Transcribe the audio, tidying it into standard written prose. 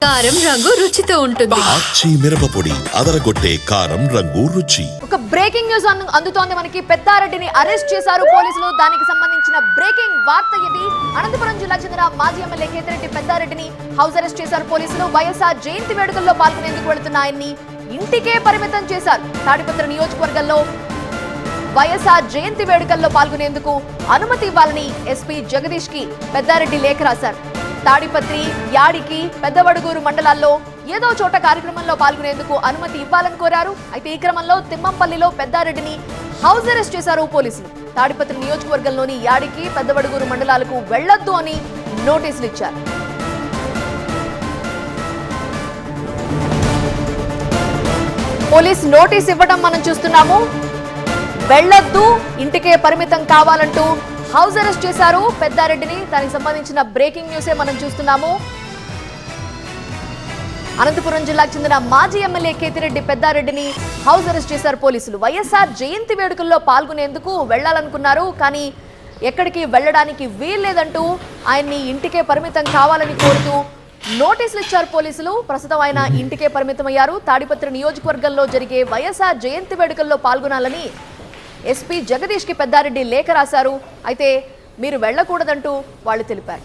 కారం రంగు రుచితో ఉంటుంది. ఆచి మిరపపొడి అదరగొట్టే కారం రంగు రుచి. ఒక బ్రేకింగ్ న్యూస్ అందుతోంది మనకి. పెద్దారెడ్డిని అరెస్ట్ చేశారు పోలీసులు. దానికి సంబంధించిన బ్రేకింగ్ వార్త ఇది. అనంతపురం జిల్లా చెందిన మాజీ ఎమ్మెల్యే కేతిరెడ్డి పెద్దారెడ్డిని హౌస్ అరెస్ట్ చేశారు పోలీసులు. వైఎస్ఆర్ జయంతి వేడుకల్లో పాల్గొనేందుకు వెళుతున్న ఆయన్ని ఇంటికే పరిమితం చేశారు. తాడిపత్రి నియోజకవర్గంలో వైఎస్ఆర్ జయంతి వేడుకల్లో పాల్గొనేందుకు అనుమతి ఇవ్వాలని ఎస్పీ జగదీష్ కి పెద్దారెడ్డి లేఖ రాశారు. తాడిపత్రి, యాడికి, పెద్దవడుగూరు మండలాల్లో ఏదో చోట కార్యక్రమంలో పాల్గొనేందుకు అనుమతి ఇవ్వాలని కోరారు. అయితే ఈ క్రమంలో తిమ్మంపల్లిలో పెద్దారెడ్డిని హౌస్ అరెస్ట్ చేశారు పోలీసులు. తాడిపత్రి నియోజకవర్గంలోని యాడికి, పెద్దవడుగూరు మండలాలకు వెళ్లొద్దు అని నోటీసులు ఇచ్చారు. పోలీస్ నోటీస్ ఇవ్వడం మనం చూస్తున్నాము. వెళ్లొద్దు, ఇంటికే పరిమితం కావాలంటూ హౌస్ అరెస్ట్ చేశారు పెద్దారెడ్డిని. దానికి సంబంధించిన బ్రేకింగ్ న్యూసే మనం చూస్తున్నాము. అనంతపురం జిల్లాకు చెందిన మాజీ ఎమ్మెల్యే కేతిరెడ్డి పెద్దారెడ్డిని హౌస్ అరెస్ట్ చేశారు పోలీసులు. వైఎస్ఆర్ జయంతి వేడుకల్లో పాల్గొనేందుకు వెళ్లాలనుకున్నారు, కానీ ఎక్కడికి వెళ్లడానికి వీల్లేదంటూ ఆయన్ని ఇంటికే పరిమితం కావాలని కోరుతూ నోటీసులు ఇచ్చారు పోలీసులు. ప్రస్తుతం ఆయన ఇంటికే పరిమితమయ్యారు. తాడిపత్రి నియోజకవర్గంలో జరిగే వైఎస్ఆర్ జయంతి వేడుకల్లో పాల్గొనాలని ఎస్పీ జగదీష్ కి పెద్దారెడ్డి లేఖ రాశారు. అయితే మీరు వెళ్లకూడదంటూ వాళ్ళు తెలిపారు.